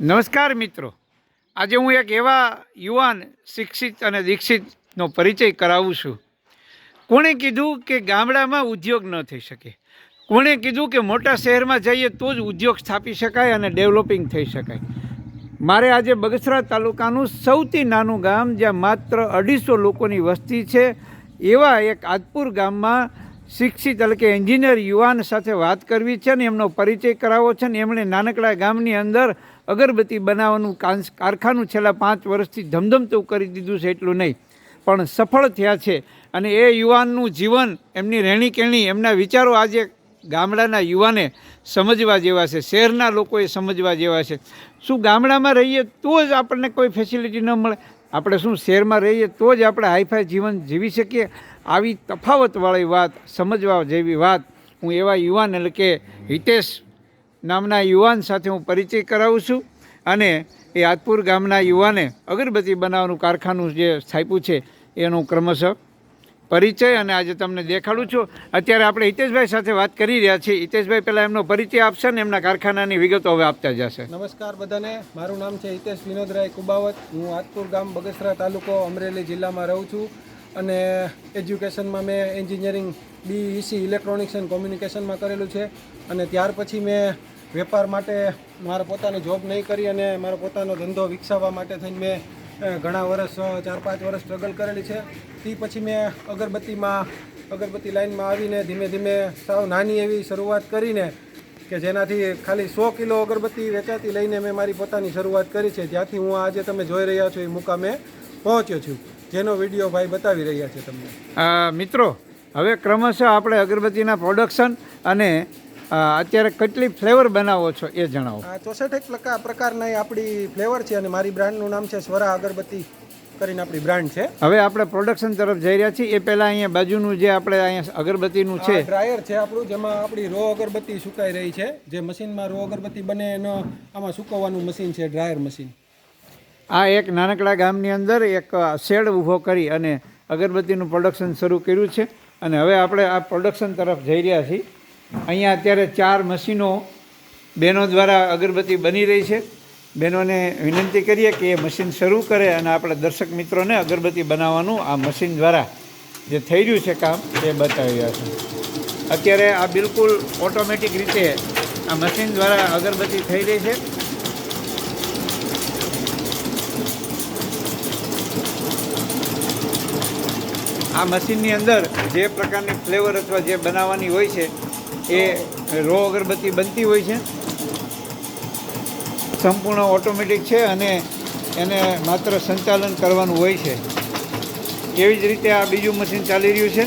નમસ્કાર મિત્રો, આજે હું એક એવા યુવાન શિક્ષિત અને દીક્ષિતનો પરિચય કરાવું છું. કોણે કીધું કે ગામડામાં ઉદ્યોગ ન થઈ શકે? કોણે કીધું કે મોટા શહેરમાં જઈએ તો જ ઉદ્યોગ સ્થાપી શકાય અને ડેવલપિંગ થઈ શકાય? મારે આજે બગસરા તાલુકાનું સૌથી નાનું ગામ, જ્યાં માત્ર 250 લોકોની વસ્તી છે, એવા એક આદપુર ગામમાં શિક્ષિત એટલે કે એન્જિનિયર યુવાન સાથે વાત કરવી છે ને એમનો પરિચય કરાવવો છે. ને એમણે નાનકડા ગામની અંદર અગરબત્તી બનાવવાનું કારખાનું છેલ્લા 5 વર્ષથી ધમધમતું કરી દીધું છે. એટલું નહીં પણ સફળ થયા છે. અને એ યુવાનનું જીવન, એમની રહેણીકરણી, એમના વિચારો આજે ગામડાના યુવાને સમજવા જેવા છે, શહેરના લોકોએ સમજવા જેવા છે. શું ગામડામાં રહીએ તો જ આપણને કોઈ ફેસિલિટી ન મળે? આપણે શું શહેરમાં રહીએ તો જ આપણે હાઈફાઈ જીવન જીવી શકીએ? આવી તફાવતવાળી વાત, સમજવા જેવી વાત હું એવા યુવાન એટલે કે હિતેશ નામના યુવાન સાથે હું પરિચય કરાવું છું. અને એ આદપુર ગામના યુવાને અગરબત્તી બનાવવાનું કારખાનું જે સ્થાપ્યું છે એનું ક્રમશઃ પરિચય અને આજે તમને દેખાડું છું. અત્યારે આપણે હિતેશભાઈ સાથે વાત કરી રહ્યા છીએ. હિતેશભાઈ પહેલાં એમનો પરિચય આપશે ને એમના કારખાનાની વિગતો હવે આપતા જશે. નમસ્કાર બધાને, મારું નામ છે હિતેશ વિનોદરાય કુબાવત. હું આદપુર ગામ, બગસરા તાલુકો, અમરેલી જિલ્લામાં રહું છું. અને એજ્યુકેશનમાં મેં એન્જિનિયરિંગ BEC ઇલેક્ટ્રોનિક્સ એન્ડ કોમ્યુનિકેશનમાં કરેલું છે. અને ત્યાર પછી મેં વેપાર માટે મારા પોતાની જોબ નહીં કરી અને મારો પોતાનો ધંધો વિકસાવવા માટે થઈને મેં ઘણા વર્ષ 4-5 વર્ષ સ્ટ્રગલ કરેલી છે. તે પછી મેં અગરબત્તી લાઇનમાં આવીને ધીમે ધીમે સાવ નાની એવી શરૂઆત કરીને કે જેનાથી ખાલી 100 કિલો અગરબત્તી વેચાતી લઈને મેં મારી પોતાની શરૂઆત કરી છે. ત્યાંથી હું આજે તમે જોઈ રહ્યા છો એ મુકામે પહોંચ્યો છું, જેનો વિડીયો ભાઈ બતાવી રહ્યા છે તમને. મિત્રો, હવે ક્રમશઃ આપણે અગરબત્તીના પ્રોડક્શન અને અત્યારે કેટલી ફ્લેવર બનાવો છો એ જણાવો. 64 પ્રકારના આપણી ફ્લેવર છે અને મારી બ્રાન્ડનું નામ છે સ્વરા અગરબત્તી કરીને આપણી બ્રાન્ડ છે. હવે આપણે પ્રોડક્શન તરફ જઈ રહ્યા છીએ. એ પહેલાં અહીંયા બાજુનું જે આપણે અહીંયા અગરબત્તીનું છે ડ્રાયર છે આપણું, જેમાં આપણી રો અગરબત્તી સુકાઈ રહી છે. જે મશીનમાં રો અગરબત્તી બને એનો આમાં સુકવવાનું મશીન છે, ડ્રાયર મશીન. આ એક નાનકડા ગામની અંદર એક શેડ ઊભો કરી અને અગરબત્તીનું પ્રોડક્શન શરૂ કર્યું છે. અને હવે આપણે આ પ્રોડક્શન તરફ જઈ રહ્યા છીએ. અહીંયા અત્યારે 4 મશીનો બહેનો દ્વારા અગરબત્તી બની રહી છે. બહેનોને વિનંતી કરીએ કે એ મશીન શરૂ કરે અને આપણે દર્શક મિત્રોને અગરબત્તી બનાવવાનું આ મશીન દ્વારા જે થઈ રહ્યું છે કામ એ બતાવી રહ્યા છે. અત્યારે આ બિલકુલ ઓટોમેટિક રીતે આ મશીન દ્વારા અગરબત્તી થઈ રહી છે. આ મશીનની અંદર જે પ્રકારની ફ્લેવર અથવા જે બનાવવાની હોય છે એ રો અગરબત્તી બનતી હોય છે. સંપૂર્ણ ઓટોમેટિક છે અને એને માત્ર સંચાલન કરવાનું હોય છે. એવી જ રીતે આ બીજું મશીન ચાલી રહ્યું છે.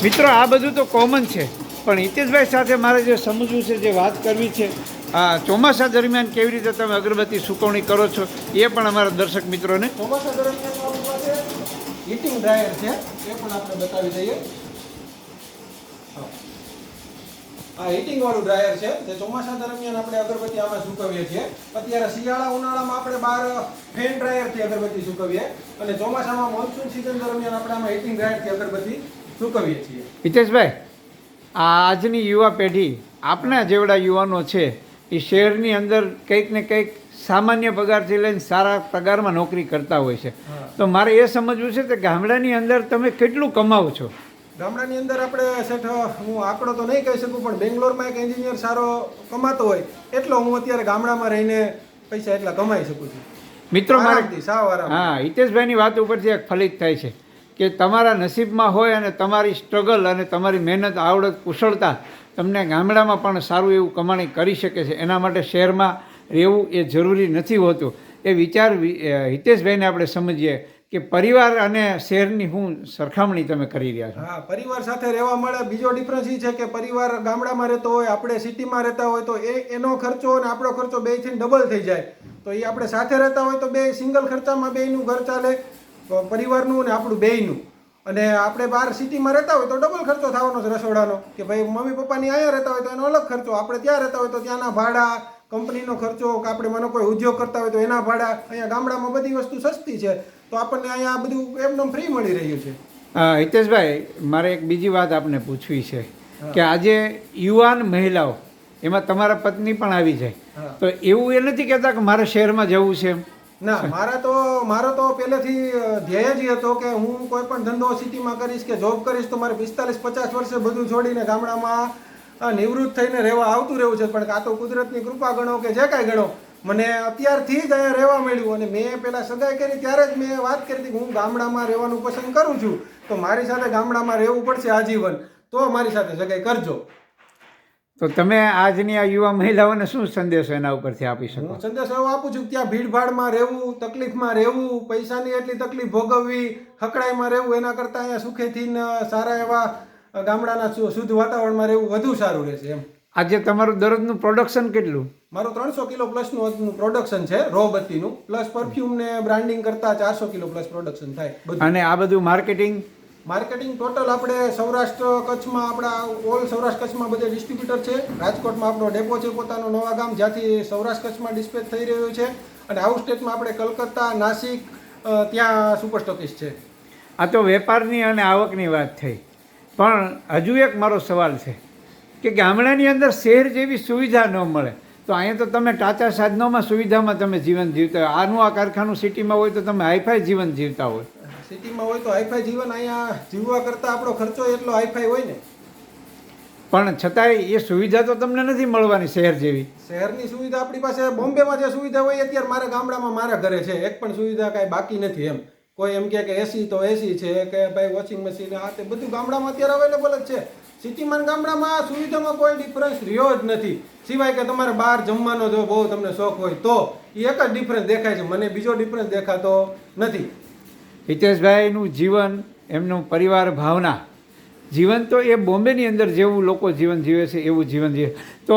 મિત્રો, આ બધું તો કોમન છે, પણ હિતેશભાઈ સાથે મારે જે સમજવું છે, જે વાત કરવી છે, આ ચોમાસા દરમિયાન કેવી રીતે તમે અગરબત્તી સુકવણી કરો છો એ પણ અમારા દર્શક મિત્રોને. ચોમાસા દરમિયાન હીટિંગ ડ્રાયર છે એ પણ આપણે બતાવી દઈએ. આ હીટિંગ વાળું ડ્રાયર છે જે ચોમાસા દરમિયાન આપણે અગરબત્તી આમાં સુકવીએ છીએ. અત્યારે શિયાળા ઉનાળામાં આપણે બહાર ફેન ડ્રાયરથી અગરબત્તી સુકવીએ અને ચોમાસામાં મોન્સૂન સિઝન દરમિયાન આપણે આમાં હીટિંગ ડ્રાયરથી અગરબત્તી સુકવીએ છીએ. હિતેશભાઈ, આજની યુવા પેઢી, આપણા જેવડા યુવાનો છે, એ શહેરની અંદર કંઈક ને કંઈક સામાન્ય પગારથી લઈને સારા પગારમાં નોકરી કરતા હોય છે. તો મારે એ સમજવું છે કે ગામડાની અંદર તમે કેટલું કમાવો છો? ગામડાની અંદર આપણે શેઠ, હું આંકડો તો નહીં કહી શકું, પણ બેંગ્લોરમાં એક એન્જિનિયર સારો કમાતો હોય એટલો હું અત્યારે ગામડામાં રહીને પૈસા એટલા કમાઈ શકું છું. મિત્રો, મારે હિતેશભાઈની વાત ઉપરથી એક ફલિત થાય છે કે તમારા નસીબમાં હોય અને તમારી સ્ટ્રગલ અને તમારી મહેનત, આવડત, કુશળતા તમને ગામડામાં પણ સારું એવું કમાણી કરી શકે છે. એના માટે શહેરમાં રહેવું એ જરૂરી નથી હોતું. એ વિચાર હિતેશભાઈને આપણે સમજીએ કે પરિવાર અને શહેરની શું સરખામણી તમે કરી રહ્યા છો. હા, પરિવાર સાથે રહેવા મળે. બીજો ડિફરન્સ એ છે કે પરિવાર ગામડામાં રહેતો હોય, આપણે સિટીમાં રહેતા હોય તો એનો ખર્ચો અને આપણો ખર્ચો બેયથી ડબલ થઈ જાય. તો એ આપણે સાથે રહેતા હોય તો બે સિંગલ ખર્ચામાં બેયનું ઘર ચાલે, પરિવારનું અને આપણું બેયનું. અને આપણે બહાર સિટીમાં રહેતા હોય તો ડબલ ખર્ચો થવાનો છે રસોડાનો, કે ભાઈ મમ્મી પપ્પાની અહીંયા રહેતા હોય તો એનો અલગ ખર્ચો, આપણે ત્યાં રહેતા હોય તો ત્યાંના ભાડા, કંપનીનો ખર્ચો, કે આપણે મને કોઈ ઉદ્યોગ કરતા હોય તો એના ભાડા. અહીંયા ગામડામાં બધી વસ્તુ સસ્તી છે તો આપણને અહીંયા આ બધું એકદમ ફ્રી મળી રહ્યું છે. હિતેશભાઈ, મારે એક બીજી વાત આપને પૂછવી છે કે આજે યુવાન મહિલાઓ એમાં તમારા પત્ની પણ આવી જાય હા. તો એવું એ નથી કહેતા કે મારે શહેરમાં જવું છે એમ. ના મારો તો પહેલેથી ધ્યેય જ હતો કે હું કોઈ પણ ધંધો સિટીમાં કરીશ કે જોબ કરીશ તો મારે 45-50 વર્ષે બધું છોડીને ગામડામાં નિવૃત્ત થઈને રહેવા આવતું રહેવું છે. પણ કાં તો કુદરતની કૃપા ગણો કે જે કાંઈ ગણો, મને અત્યારથી જ અહીંયા રહેવા મળ્યું. અને મેં પહેલાં સગાઈ કરી ત્યારે જ મેં વાત કરી હતી કે હું ગામડામાં રહેવાનું પસંદ કરું છું, તો મારી સાથે ગામડામાં રહેવું પડશે આજીવન, તો મારી સાથે સગાઈ કરજો. તો તમે આજની આ યુવા મહિલાઓને શું સંદેશો એના ઉપરથી આપી શકો? હું સંદેશો એવો આપું છું કે ત્યાં ભીડભાડમાં રહેવું, તકલીફમાં રહેવું, પૈસાની એટલી તકલીફ ભોગવવી, હકડાઈમાં રહેવું, એના કરતાં અહીંયા સુખેથી ને સારા એવા ગામડાના શુદ્ધ વાતાવરણમાં રહેવું વધુ સારું રહેશે એમ. આજે તમારું દરરોજનું પ્રોડક્શન કેટલું? મારું 300 કિલો પ્લસનું પ્રોડક્શન છે રો બત્તીનું, પ્લસ પરફ્યુમ ને બ્રાન્ડિંગ કરતાં 400 કિલો પ્લસ પ્રોડક્શન થાય બધું. અને આ બધું માર્કેટિંગ? માર્કેટિંગ ટોટલ આપણે સૌરાષ્ટ્ર કચ્છમાં, આપણા ઓલ સૌરાષ્ટ્ર કચ્છમાં બધે ડિસ્ટ્રીબ્યુટર છે. રાજકોટમાં આપણો ડેપો છે પોતાનો નવા ગામ, જ્યાંથી સૌરાષ્ટ્ર કચ્છમાં ડિસ્પેચ થઈ રહ્યું છે. અને આઉટ સ્ટેટમાં આપણે કલકત્તા, નાસિક, ત્યાં સુપર સ્ટોકિસ્ટ છે. આ તો વેપારની અને આવકની વાત થઈ, પણ હજુ એક મારો સવાલ છે કે ગામડાની અંદર શહેર જેવી સુવિધા ન મળે તો અહીંયા તો તમે ટાચા સાધનોમાં સુવિધામાં તમે જીવન જીવતા હોય. આનું આ કારખાનું સિટીમાં હોય તો તમે હાઈફાઈ જીવન જીવતા હોય. સિટીમાં હોય તો હાઈફાઈ જીવન, અહીંયા જીવવા કરતાં આપણો ખર્ચો એટલો હાઈફાઈ હોય ને. પણ છતાંય એ સુવિધા તો તમને નથી મળવાની શહેર જેવી. શહેરની સુવિધા આપણી પાસે બોમ્બેમાં જે સુવિધા હોય અત્યારે મારા ગામડામાં મારા ઘરે છે. એક પણ સુવિધા કાંઈ બાકી નથી એમ. કોઈ એમ કે એસી તો એસી છે કે ભાઈ વોશિંગ મશીન, આ તે બધું ગામડામાં અત્યારે અવેલેબલ જ છે. સિટીમાં ગામડામાં સુવિધામાં કોઈ ડિફરન્સ રહ્યો જ નથી, સિવાય કે તમારે બહાર જમવાનો જો બહુ તમને શોખ હોય તો એ એક જ ડિફરન્સ દેખાય છે. મને બીજો ડિફરન્સ દેખાતો નથી. હિતેશભાઈનું જીવન, એમનું પરિવાર ભાવના, જીવન તો એ બોમ્બેની અંદર જેવું લોકો જીવન જીવે છે એવું જીવન જીવે. તો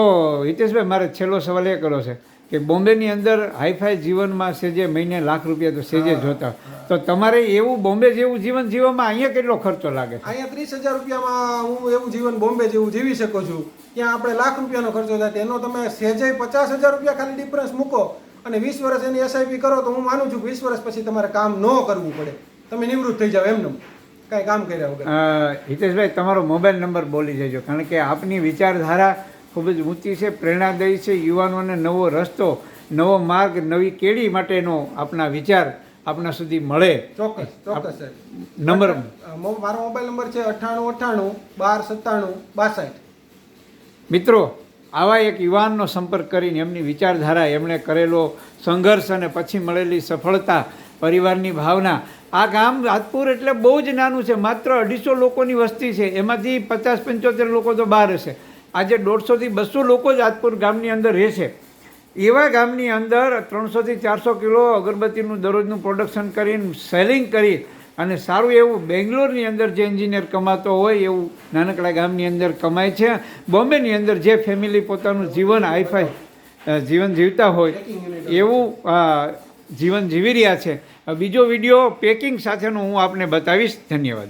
હિતેશભાઈ, મારે છેલ્લો સવાલ એ કરો છે કે બોમ્બેની અંદર હાઈફાઈ જીવનમાં સેજે મહિને લાખ રૂપિયા તો સેજે જોતા, તો તમારે એવું બોમ્બે જેવું જીવન જીવવામાં અહીંયા કેટલો ખર્ચો લાગે છે? અહીંયા 30,000 રૂપિયામાં હું એવું જીવન બોમ્બે જેવું જીવી શકું છું. ત્યાં આપણે લાખ રૂપિયાનો ખર્ચો થાય, તેનો તમે સેજે 50,000 રૂપિયા ખાલી ડિફરન્સ મૂકો અને 20 વર્ષ એની એસઆઈપી કરો તો હું માનું છું 20 વર્ષ પછી તમારે કામ ન કરવું પડે, તમે નિવૃત્ત થઈ જાઓ એમને કાંઈ કામ કર્યા વગર. હિતેશભાઈ, તમારો મોબાઈલ નંબર બોલી જજો, કારણ કે આપની વિચારધારા ખૂબ જ ઊંચી છે, પ્રેરણાદાયી છે. યુવાનોને નવો રસ્તો, નવો માર્ગ, નવી કેળી માટેનો આપના વિચાર આપના સુધી મળે. ચોક્કસ ચોક્કસ સર. નંબર? મારો મોબાઈલ નંબર છે 9898 1297 62. મિત્રો, આવા એક યુવાનનો સંપર્ક કરીને એમની વિચારધારા, એમણે કરેલો સંઘર્ષ અને પછી મળેલી સફળતા, પરિવારની ભાવના. આ ગામ રાજપુર એટલે બહુ જ નાનું છે, માત્ર 250 લોકોની વસ્તી છે, એમાંથી 50-75 લોકો તો બહાર હશે. આજે 150 થી 200 લોકો જ રાજપુર ગામની અંદર રહે છે. એવા ગામની અંદર 300 થી 400 કિલો અગરબત્તીનું દરરોજનું પ્રોડક્શન કરીને, સેલિંગ કરી અને સારું એવું બેંગ્લોરની અંદર જે એન્જિનિયર કમાતો હોય એવું નાનકડા ગામની અંદર કમાય છે. બોમ્બેની અંદર જે ફેમિલી પોતાનું જીવન હાઈફાઈ જીવન જીવતા હોય એવું જીવન જીવી રહ્યા છે. બીજો વિડીયો પેકિંગ સાથેનો હું આપને બતાવીશ. ધન્યવાદ.